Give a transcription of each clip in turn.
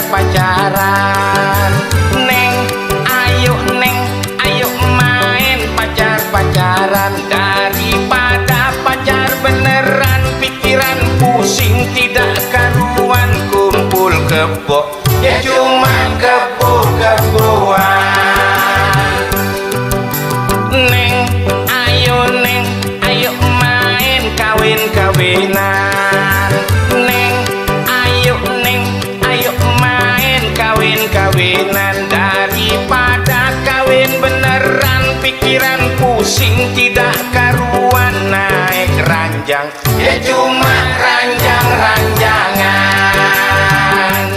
pacaran. Neng, ayo main pacar-pacaran. Daripada pacar beneran, pikiran pusing tidak karuan. Kumpul kebo, ya cuma kebo-keboan. Neng, ayo main kawin-kawinan. Neng, ayo main kawin-kawinan. Daripada kawin beneran, pikiran pusing tidak karuan. Naik ranjang, ya cuma ranjang-ranjangan.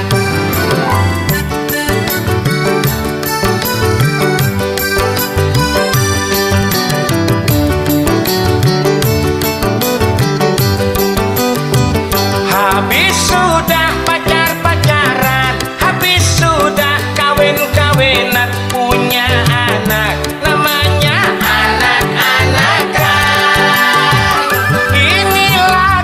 Habis sudah pacar-pacaran, habis sudah kawin-kawinan, punya anak namanya anak-anakan. Inilah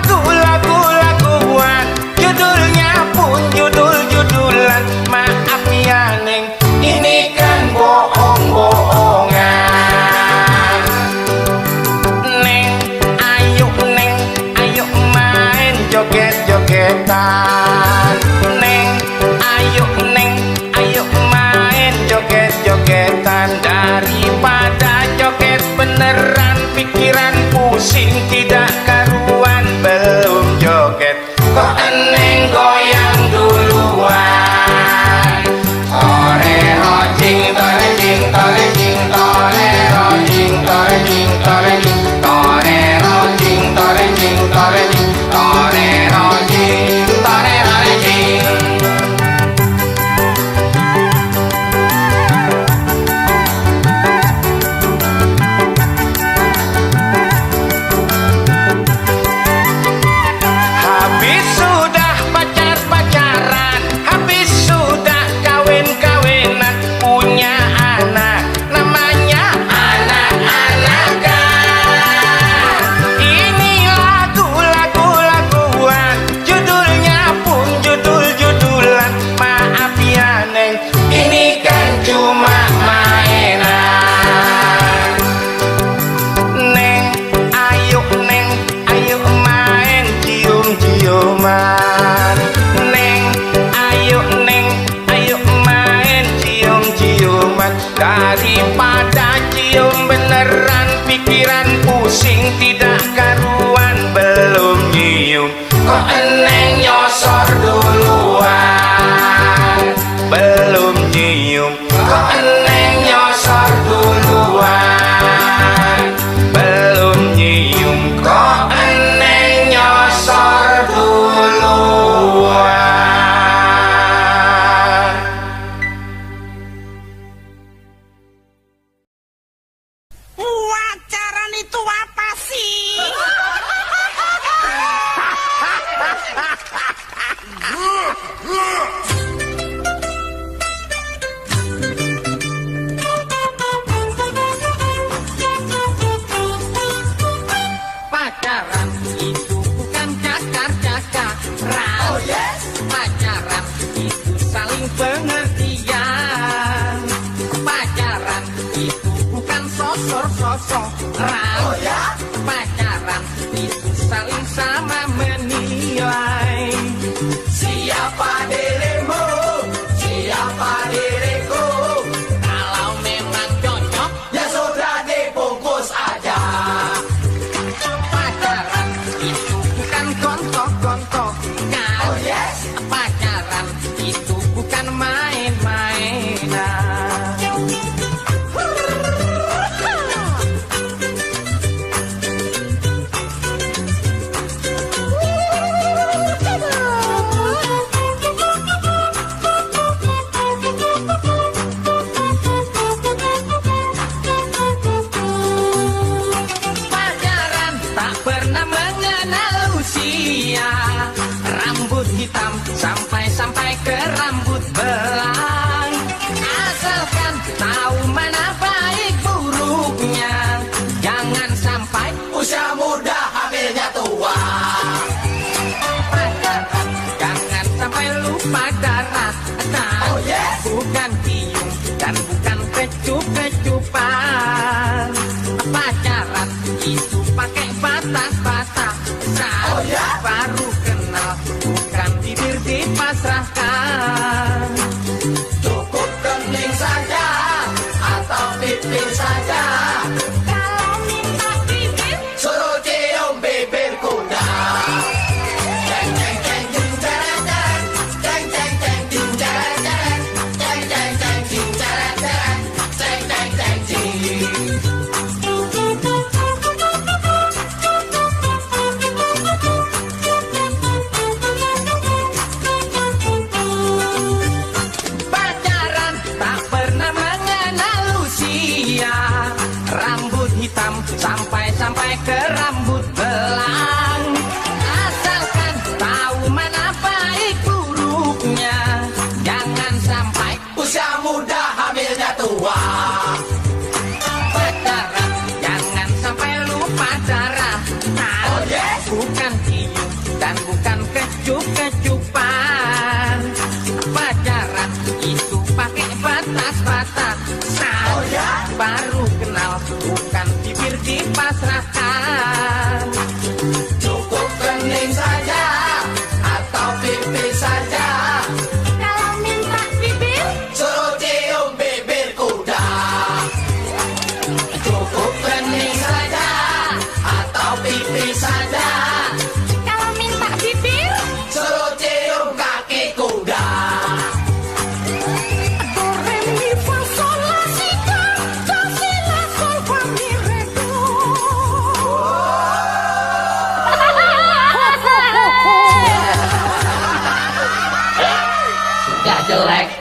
upacara. Oh yes. Bukan cium dan bukan kecup-kecupan. Pacaran itu pakai batas-batas. Oh yes. Baru kenal, bukan bibir dipasrahkan. Cukup kening saja atau pipi saja. Kalau minta bibir, suruh cium bibir kuda. Jeng jeng jeng jeng jeng jeng jeng jeng jeng jeng jeng jeng jeng jeng jeng jeng jeng jeng. Pacaran tak pernah mengenal usia. Rambut hitam sampai ke rambut belang. Asalkan tahu mana baik buruknya. Jangan sampai usia muda hamilnya tua. Pacaran jangan sampai lupa cara. Oh yes. Bukan cium dan bukan kecup-kecupan. Pacaran itu pakai batas-batas. Oh ya. Baru kenal, bukan bibir dipasrahkan. Cukup kening saja atau pipi saja. Kalau minta bibir, suruh cium bibir kuda. Cukup kening saja atau pipi saja. Kalau minta bibir, suruh cium kaki kuda. Do, re, mi, fa, sol, la, si, do, do, si, la, sol, fa, mi, re, do. Gak jelek,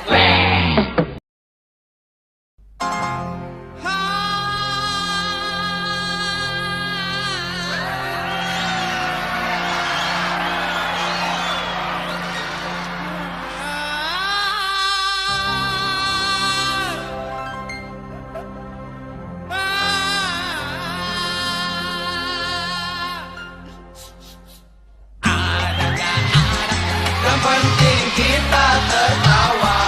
yang penting kita tertawa.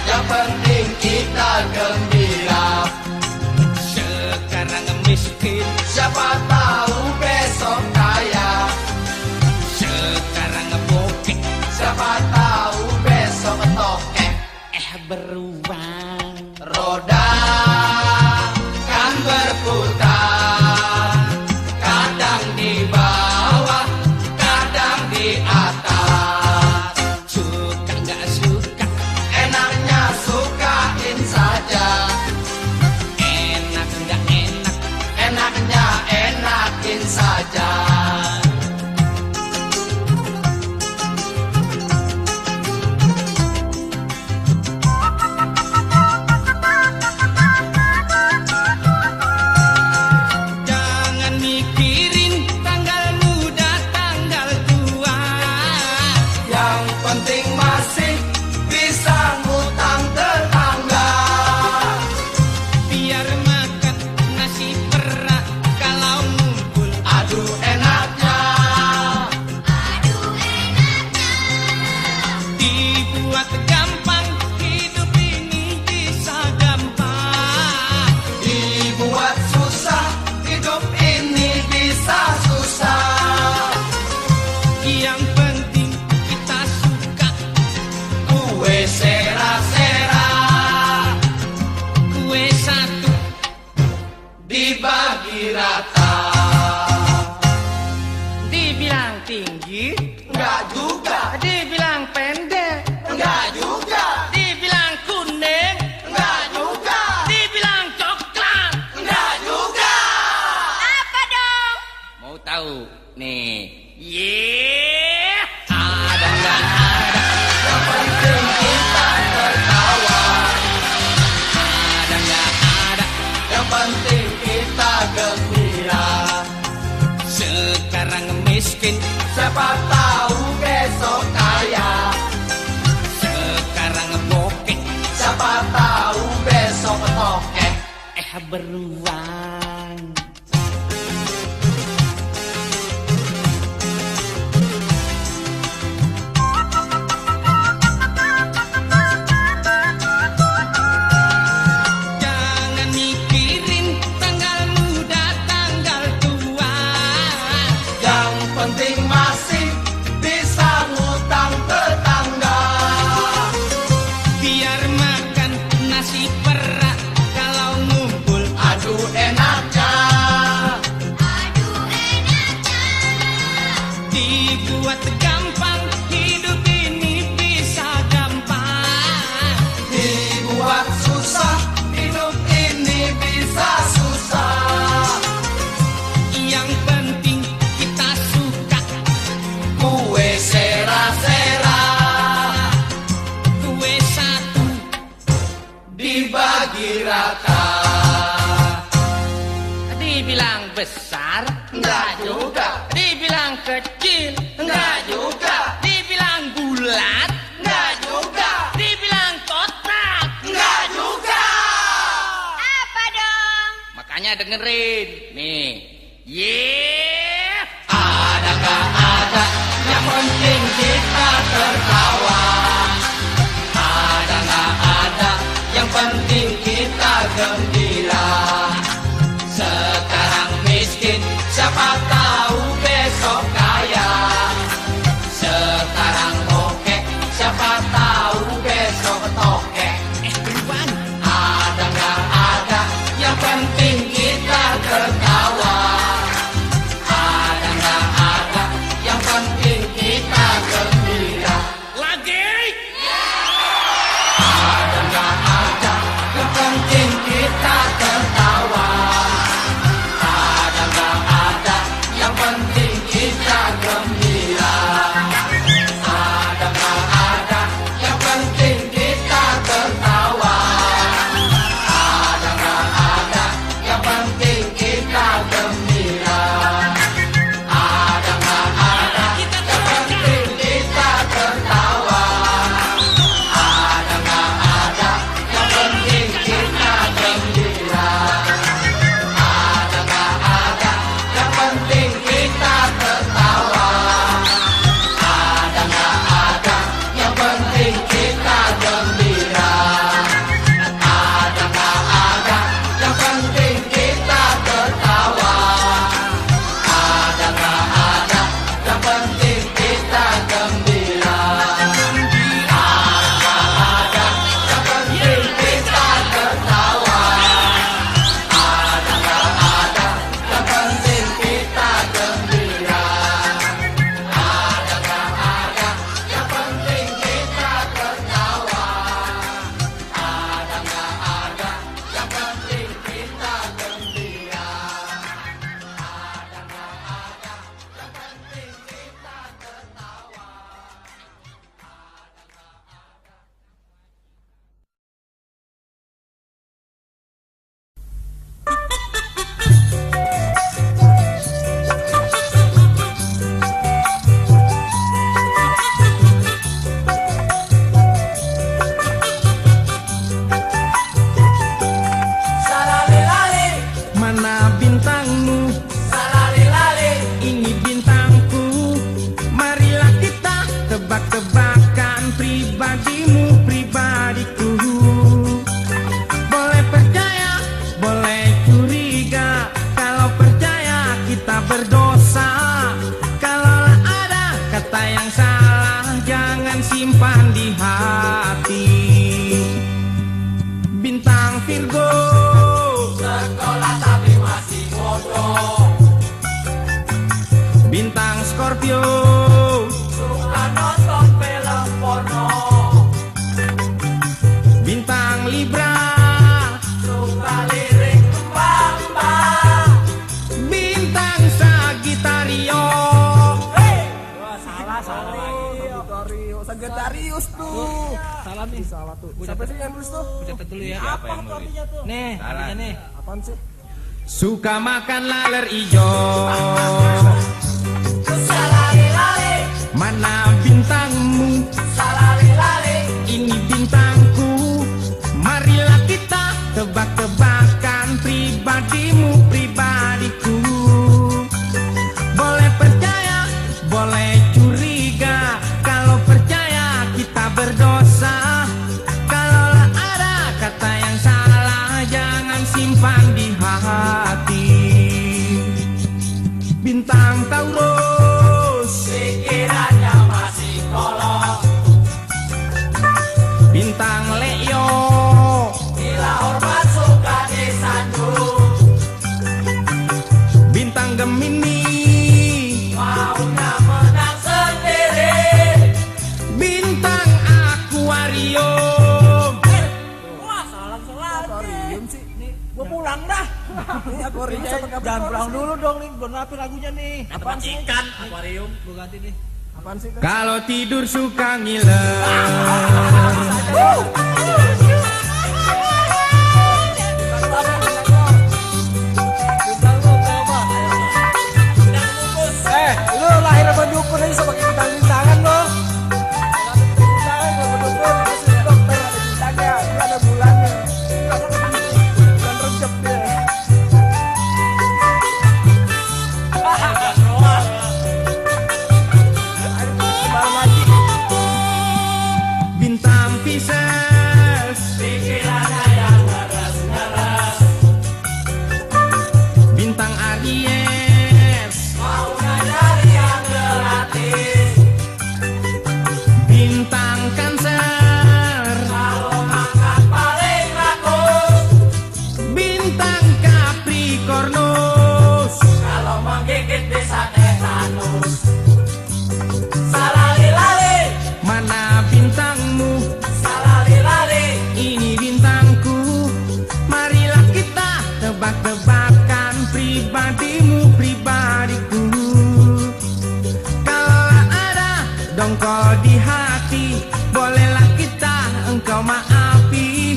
Yang penting kita gembira. Sekarang miskin, siapa tahu besok kaya. Sekarang bokeh, siapa tahu besok tokek. Beruang, roda kan berputar. Kadang di bawah, kadang di atas. Suka nggak suka, enaknya sukain saja. Enak nggak enak, enaknya enakin saja. Jangan mikirin tanggal muda, tanggal tua. Yang penting masih bisa ngutang tetangga. Biar makan nasi perak kalau ngumpul. Aduh enaknya, dibuat gampang, hidup ini bisa gampang. Dibuat susah, hidup ini bisa susah. Yang penting kita suka kue sera-sera. Kue satu dibagi rata. Dibilang tinggi, enggak juga. Dibilang pendek, enggak juga. Dibilang kuning, enggak juga. Dibilang coklat, enggak juga. Apa dong? Mau tahu? Nih. Yeah. Ada nggak ada? Yang penting kita tertawa. Ada nggak ada? Yang penting kita gembira. Sekarang miskin, siapa tahu besok kaya. Sekarang bokeh, siapa tahu besok tokek. Beruang. kecil, enggak juga. Dibilang bulat, enggak juga. Dibilang kotak, enggak juga. Apa dong? Makanya dengerin nih. Yeah. Ada gak ada, yang penting kita tertawa. Ada gak ada, yang penting kita gembira. Sekarang miskin, siapa tahu besok kaya. Sekarang bokeh, siapa tahu besok tokek. Beruan. Ada gak ada, yang penting kita tertawa. Ada gak ada, yang penting kita gembira. Lagi. Ada gak ada, yang penting kita tertawa. Ada gak ada, yang penting kita gembira. Ada gak ada, yang penting kita tertawa. Ada gak ada, yang penting kita gembira. Ada gak ada, yang penting kita tertawa. Ada gak ada, yang penting kita gembira. Ada gak ada, yang penting kita tertawa. Ada gak ada, yang penting kita gembira. Ada gak ada, yang penting kita tertawa. Ada gak ada, yang penting kita gembira. Ada gak ada, yang penting kita tertawa. Ada gak ada, yang penting kita gembira. Ada gak ada, yang penting kita tertawa. Ada gak ada, yang penting kita gembira. Ada gak ada, yang penting kita tertawa. Salalilali, Mana bintangmu? salalilali, Ini bintangku. Marilah kita tebak-tebakan pribadimu, pribadiku. Boleh percaya, boleh curiga. Kalau percaya kita berdosa. Kalau ada kata yang salah, jangan simpan di hati. Bintang Virgo, sekolah tapi masih bodoh. bintang Scorpio, Suka nonton film porno. bintang Libra, Suka lirik mbak-mbak. bintang Sagittario. Sagittarius tuh. Salah nih. Salah tuh. Siapa sih yang nulis tuh? Catat dulu ya. Apa yang nulis? Nih, artinya nih. Apaan sih? Suka makan laler ijo. Salalilali, Mana bintangmu? salalilali, Ini bintangku. Marilah kita tebak-tebakan pribadimu, pribadiku. Boleh percaya, boleh curiga. Kalau percaya kita berdosa. Kalau ada kata yang salah, jangan simpan di hati. Bintang Taurus, pikirannya masih kolot. bintang Leo, Bila hormat suka disandung. bintang Gemini, Maunya menang sendiri. bintang Aquarium. Aquarium sih. Gua pulang dah. Ini aquarium sama Jangan Capricorn pulang sih. dulu dong nih. Belum rapi lagunya nih. Apaan sih? Ikan akuarium. Gua ganti nih. Apaan sih? Kalau tidur suka ngiler. Lu lahir Pisces, pikirannya yang ngeres-ngeres. bintang Aries, Maunya dari yang gratis. bintang Cancer, Kalau makan paling rakus. bintang Capricornus, Kalau menggigit bisa tetanus. Salali-lali, mana bintangmu? salali-lali. Ini bintangku. Marilah kita tebak-tebakan pribadimu, pribadiku. Kalau ada dongkol di hati, bolehlah kita engkau maafi.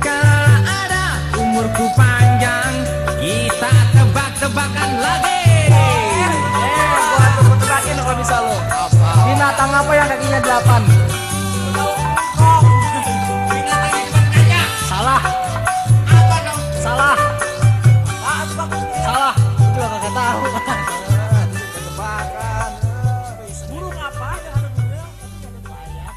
Kalau ada umurku panjang, kita tebak-tebakan lagi. Gua tebak-tebakin kalau bisa lo. Binatang apa yang kakinya 8? Salah. Apa dong? Salah. Salah. Itu gak kagak tahu. Tebakan. Burung apa aja ada burung. Banyak.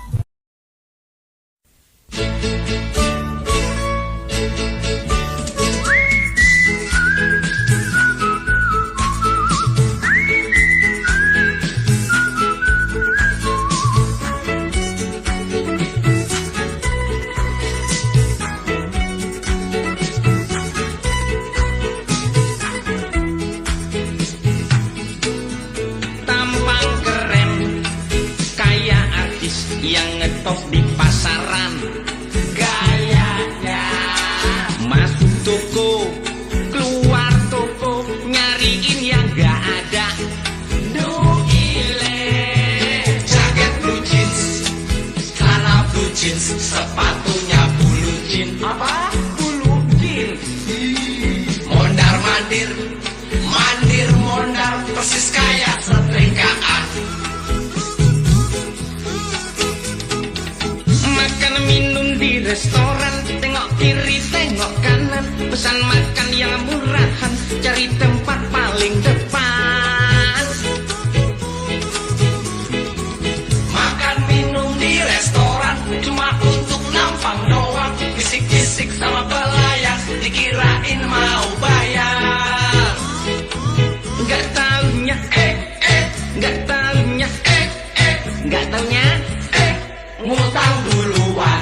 Tampang keren, kayak artis yang ngetop di pasaran. Gayanya Masuk toko, keluar toko, nyariin yang gak ada. duile, Jaket blue jeans, celana blue jeans, sepatunya blue jeans. apa? Blue jeans, Mondar mandir, mandir mondar, persis kayak setrikaan. makan minum di restoran, tengok kiri tengok kanan, pesan makan yang murahan, cari tempat paling depan. Makan minum di restoran, cuma untuk nampang doang. Bisik-bisik sama pelayan, dikirain mau bayar. Gak taunya, gak taunya, gak taunya. Ngutang duluan.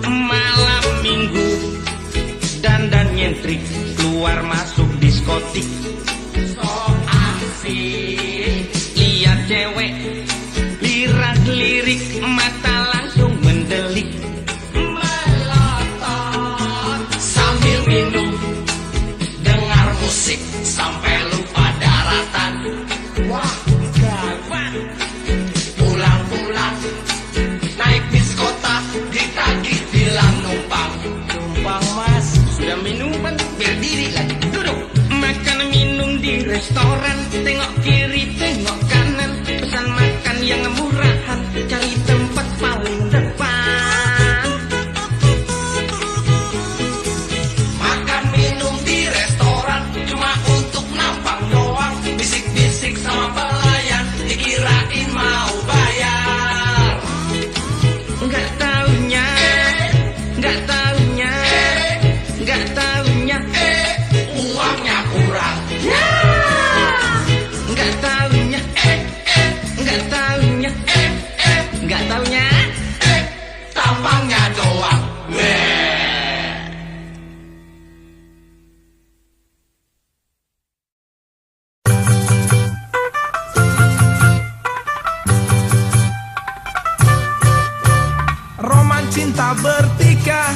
Malam minggu, dandan nyentrik, keluar masuk diskotik. So asik, Lihat cewek, lirak-lirik, mata langsung mendelik. melotot sambil minum, dengar musik sampai lupa daratan. Wah, gawat. Pulang-pulang naik bis kota, ditagih bilang numpang. Numpang mas, sudah minum kan berdiri lagi, duduk. Makan minum di restoran, tengok kiri tengok kanan, pesan makan yang murahan, cari tempat paling depan. Makan minum di restoran, cuma untuk nampang doang. Bisik-bisik sama pelayan, dikirain mau bayar. Nggak taunya, nggak taunya, nggak taunya, Uangnya kurang. nggak taunya, nggak taunya, nggak taunya. Tampangnya doang. Roman cinta bertikah,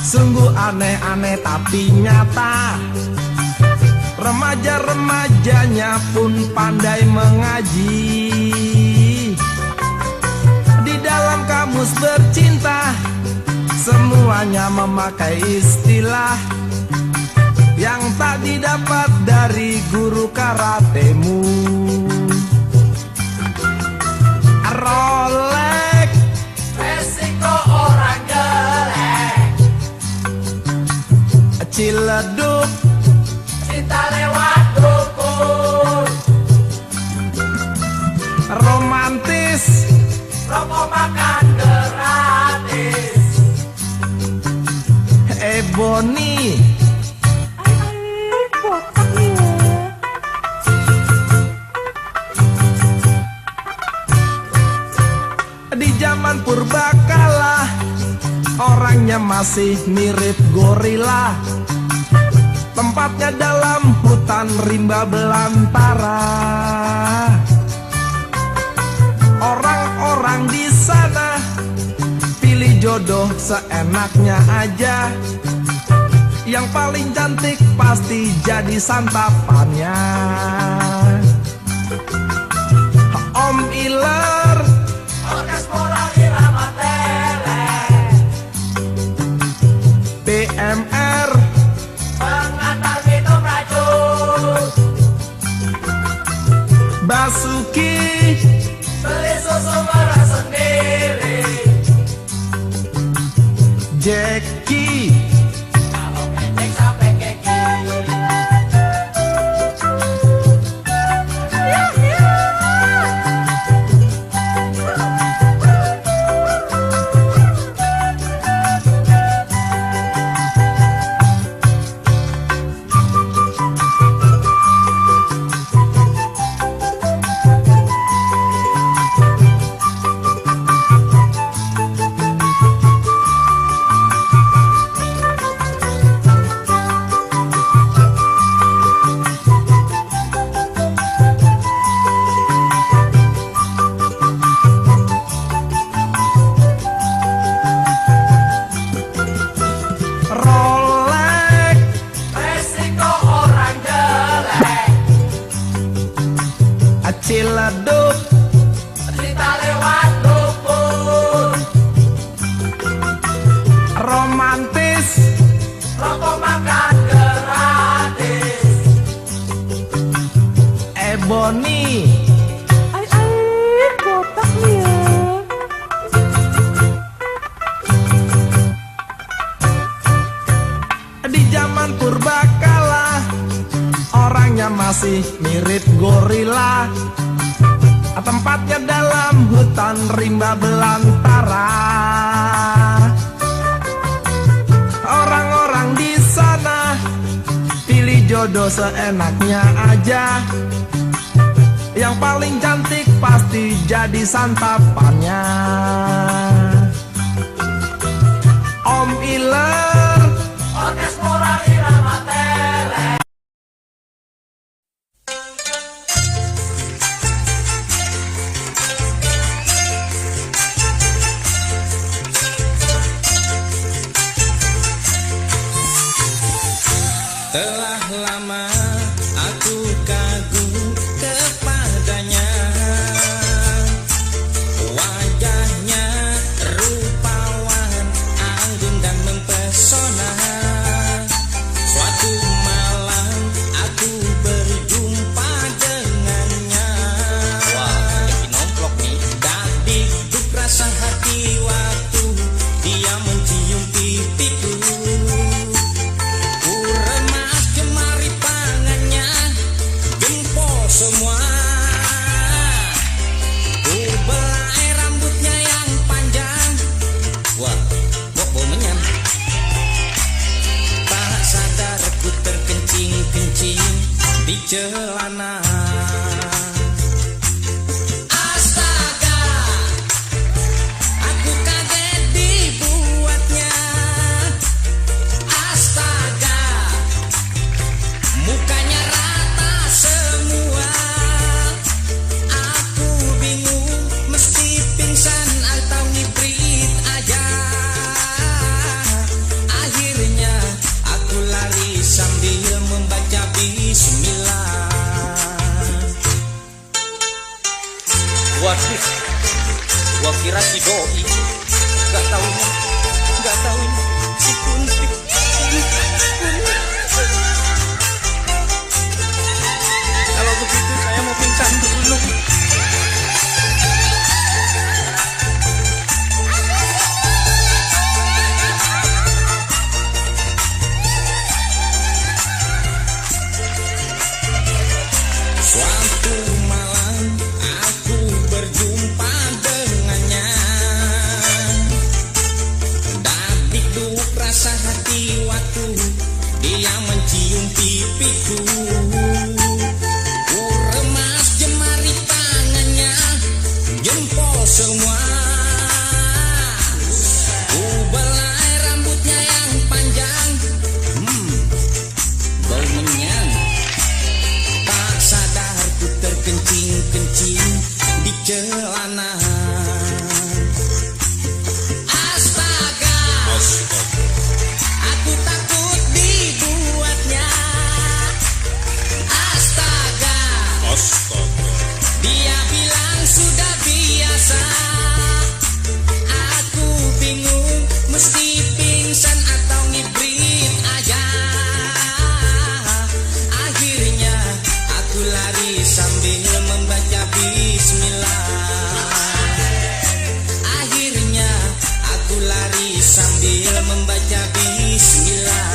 sungguh aneh-aneh tapi nyata. Remaja-remajanya pun pandai mengaji. Di dalam bercinta, semuanya memakai istilah yang tak didapat dari guru karatemu. Rolex, Resiko orang jelek, Ciledug, cinta lewat dukun, romantis, rokok makan gratis. Ebony, Botak nih ya. di zaman purbakala orangnya masih mirip gorila. Tempatnya dalam hutan rimba belantara. Orang-orang di sana pilih jodoh seenaknya aja. Yang paling cantik pasti jadi santapannya. Om Iler, Orkes moral irama tele, BMR, pengantar minum racun, Basuki, beli susu merah sendiri. Jackie, Kalau ngecek sampai keki. Rolex, Resiko orang jelek, Ciledug, cerita lewat dukun, romantis, rokok makan gratis. Ebony, Botak nih ya. di zaman purbakala orangnya masih mirip gorila. Tempatnya dalam hutan rimba belantara. Orang-orang di sana pilih jodoh seenaknya aja. Yang paling cantik pasti jadi santapannya. Om Iler, Orkes moral irama tele. Telah lama aku kagum kepadanya. Wajahnya rupawan, anggun dan mempesona. Suatu malam aku berjumpa dengannya. Wah, jadi nomplok nih. Dakdikduk rasa hati waktu dia mencium pipiku. Ku remas kemari tangannya, gempol semua. Ku belai rambutnya yang panjang. Wah, kok bau menyan. Tak sadar ku terkencing-kencing di celana. Astaga, aku kaget dibuatnya. Astaga, mukanya rata semua. Aku bingung mesti pingsan atau ngibrit aja. Akhirnya aku lari sambil membaca bismillah. Waduh, gua kira si doi. Gak taunya si Kuntik. Kalau begitu saya mau pingsan dulu. Suatu malam aku berjumpa dengannya. Dabik-duk rasa hati waktu dia mencium pipiku. Ku remas jemari tangannya, jempol semua. Ku belai rambutnya yang panjang, bau menyan. Tak sadar ku terkencing-kencing di celana. Astaga, aku takut dibuatnya. Astaga, dia bilang sudah biasa. Aku bingung mesti pingsan atau ngibrit aja. Akhirnya aku lari sambil membaca bismillah. Akhirnya aku lari sambil membaca bismillah.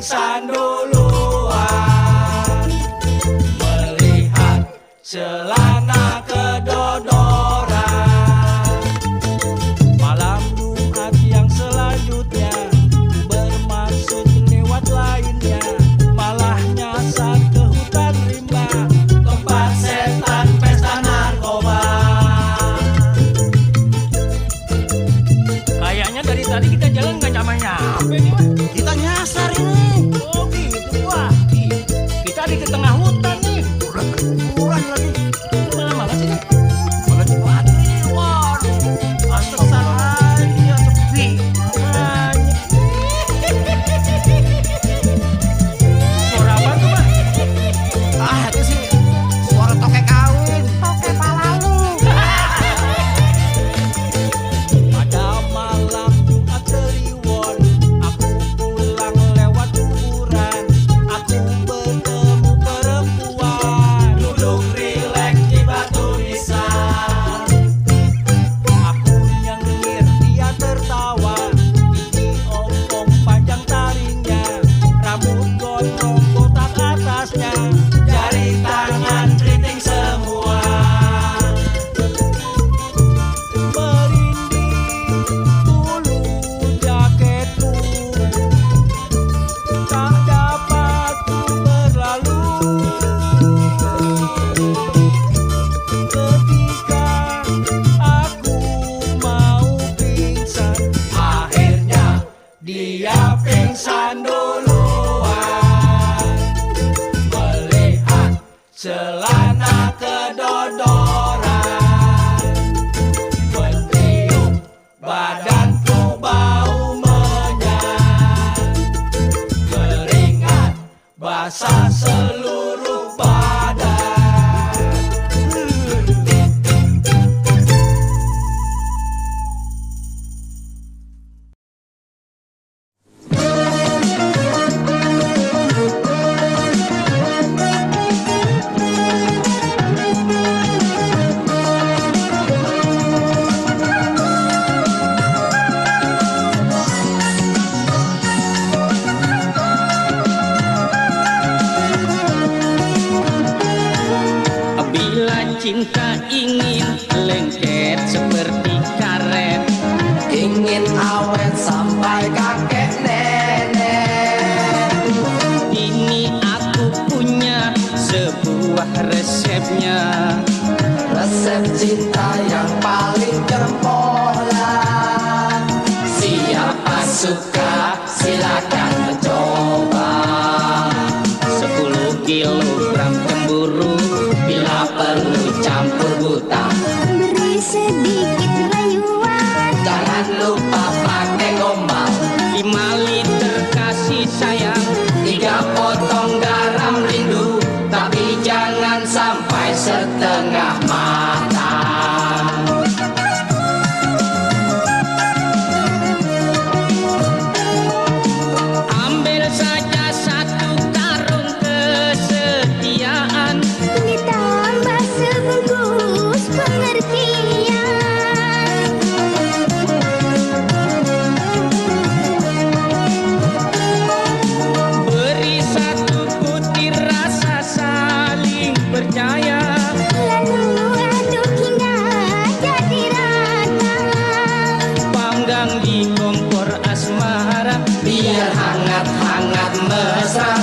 pingsan duluan, melihat celana kedodoran. Malam Jumat yang selanjutnya bermaksud lewat lainnya, malah nyasar ke hutan rimba, tempat setan pesta narkoba. Kayaknya dari tadi kita jalan nggak nyampe nih, Mas. Kita nyasar ini. Oh gitu, wah. Kita di tengah hutan nih. Kurang lagi. Mana banget sih? Malah cepat ini. Waduh. Pantesan aja sepi. Suara apa tuh, Mas? Ah, itu sih suara tokek kawin. Tokek palalu. Pada malam Jumat Kliwon, aku pulang lewat kuburan. Aku bertemu perempuan duduk rileks di batu nisan. Aku nyengir, dia tertawa. Gigi ompong panjang taringnya, rambut gondrong botak atasnya, jari tangan keriting semua. Merinding bulu jaketku, tak dapat ku berlalu. Ketika aku mau pingsan, akhirnya dia pingsan duluan, melihat celana kedodoran, mencium badanku bau menyan, keringat basah seluruh badan. Bila cinta ingin lengket seperti karet, Ingin awet sampai kakek nenek. ini aku punya sebuah resepnya. Resep cinta yang paling jempolan. Siapa suka silakan mencoba. 10 kilogram cemburu, Bila perlu campur buta, Beri sedikit rayuan. jangan lupa pakai gombal. 5 liter kasih sayang, 3 potong garam rindu, tapi jangan sampai setengah matang. ambil saja 1 karung kesetiaan. Ditambah sebungkus pengertian. Beri 1 butir rasa saling percaya. Lalu aduk hingga jadi rata. Panggang di kompor asmara, Biar hangat-hangat mesra,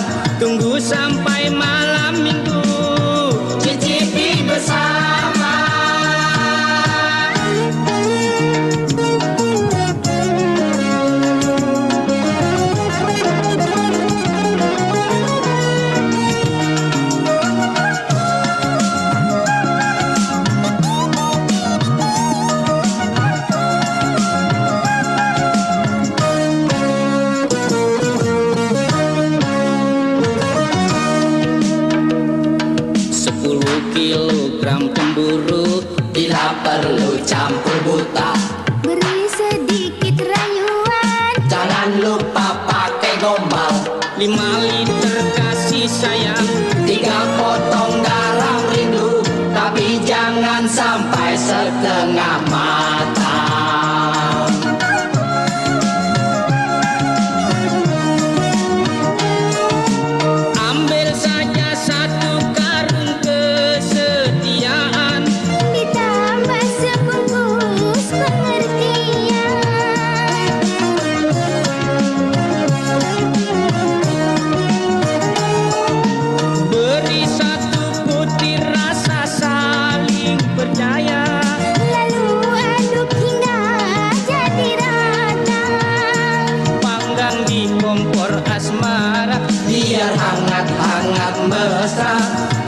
tunggu sampai malam minggu. cicipi bersama. Kilogram cemburu, Bila perlu campur buta, Beri sedikit rayuan. jangan lupa pakai gombal. 5 liter kasih sayang, 3 potong garam rindu, tapi jangan sampai setengah matang. kompor asmara, biar hangat-hangat mesra.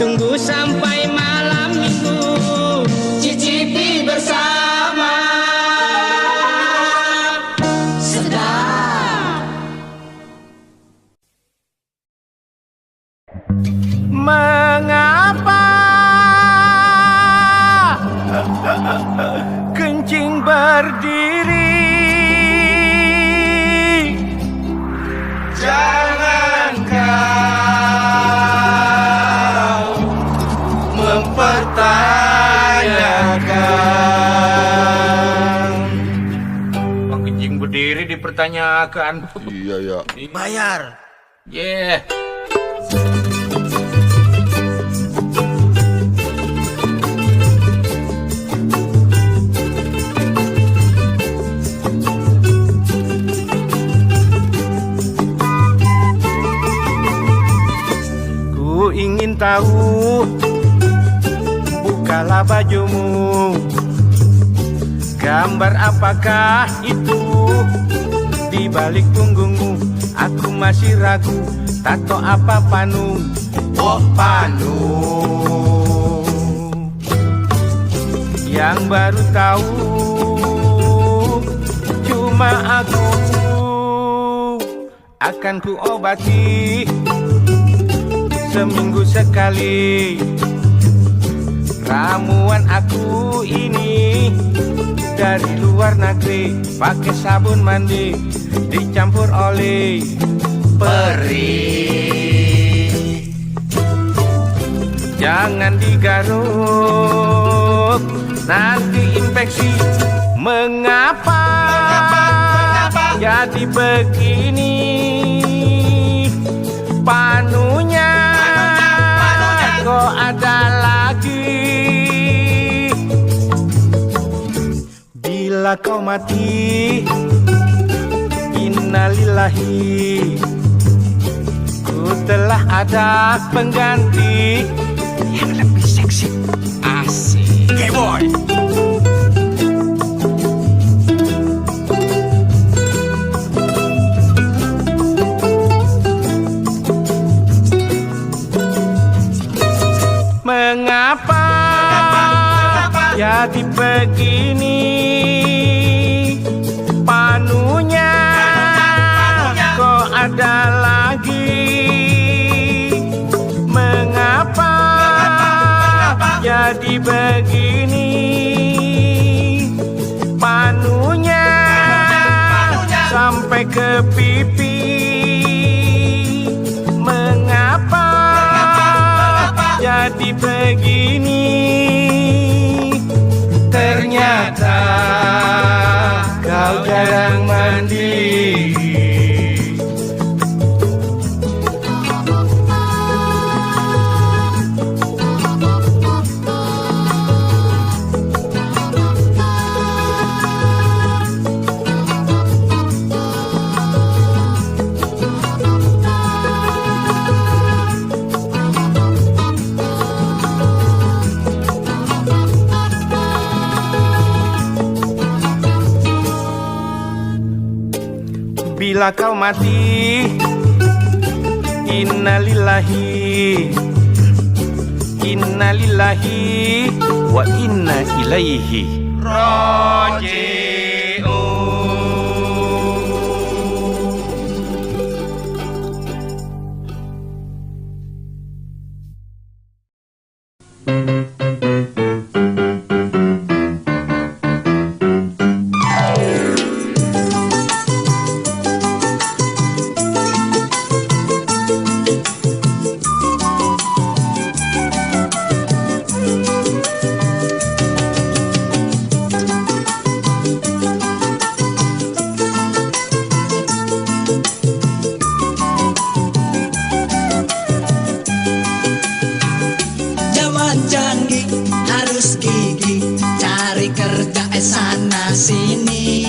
tunggu sampai malam minggu, Cicipi bersama. Sedap. Mengapa kencing berdiri? Jangan kau mempertanyakan. Bang kencing berdiri dipertanyakan. Iya ya. Bayar. Yeah. Ku ingin tahu, bukalah bajumu. Gambar apakah itu di balik punggungmu? Aku masih ragu, tato apa panu? Oh panu. Yang baru tahu cuma aku. Akan ku obati seminggu sekali. Ramuan aku ini dari luar negeri, pakai sabun mandi dicampur oleh peri. Jangan digaruk, nanti infeksi. Mengapa jadi begini? Panunya kok ada lagi? Bila kau mati, innalillahi, ku telah ada pengganti yang lebih seksi. Asik. Gay boy. Mengapa jadi begini? Panunya kok ada lagi? Mengapa jadi begini? Panunya sampai ke pipi. Mengapa jadi begini? Ternyata kau jarang mandi. Bila kau mati, innalillahi, innalillahi wa inna ilaihi raji'un. Zaman canggih harus gigih, cari kerja sana sini.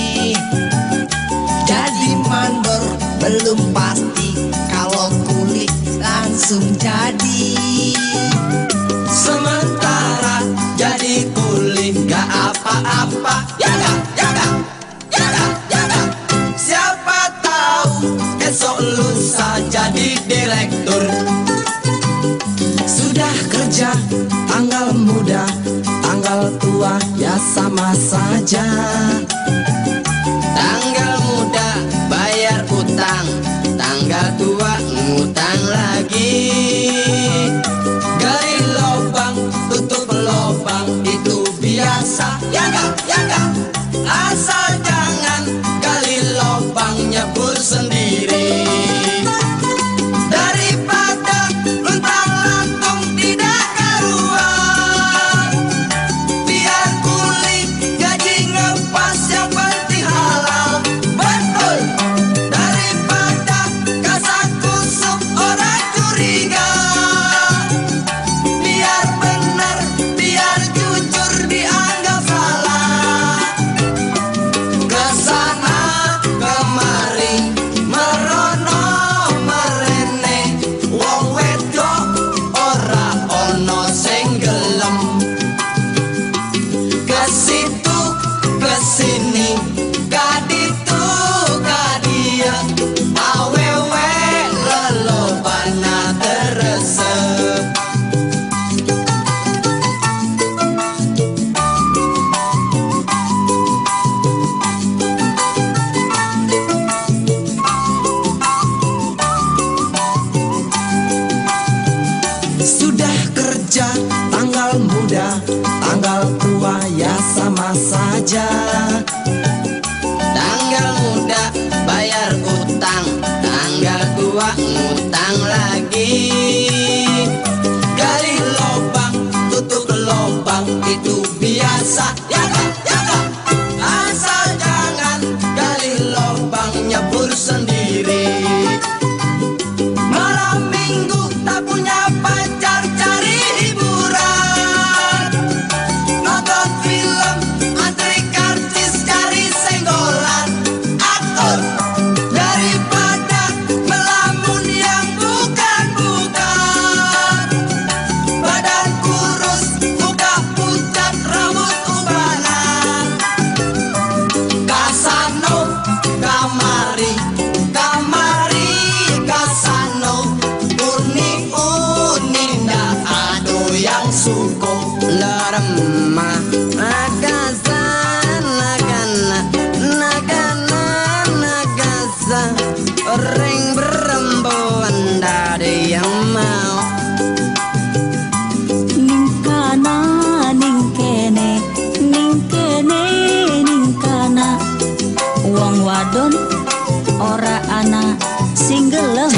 Jadi mandor belum pasti, kalau kulik langsung jadi. Sementara jadi kulik gak apa-apa. Yada, yada, yada, yada. Siapa tahu besok lusa jadi direktur. Sudah kerja, tanggal muda, tanggal tua ya sama saja. Tanggal muda bayar utang, tanggal tua ngutang lagi. Gali lubang, tutup lubang, itu biasa. Ya gak? Asal jangan gali lubang nyebur sendiri. Daripada luntang lantung tidak karuan, biar kulit gaji ngepas yang penting halal. Betul. Daripada kasak kusuk orang curiga, biar benar, biar jujur dianggap salah. Kesana kemari merono merene, wong wedok ora ono sing gelem. Kesitu kesini kaditu kadia, awewe lelobana teresep. Sudah kerja, tanggal muda, tanggal tua ya sama saja. Tanggal muda bayar utang, tanggal tua ngutang lagi. Gali lubang, tutup lubang, itu biasa. Ya gak? Asal jangan gali lubang nyebur sendiri. Malam minggu tak punya pacar, cari hiburan, nonton film, antri karcis, cari senggolan aktor. Daripada melamun yang bukan-bukan, badan kurus, muka pucat, rambut ubanan. Kasano kamari, kasano uni ndak ado yang suko leremah. Nagasa ring berembuan dari yang mau. Ningkana ningkene ningkana, wong wadon ora ana sing gelem.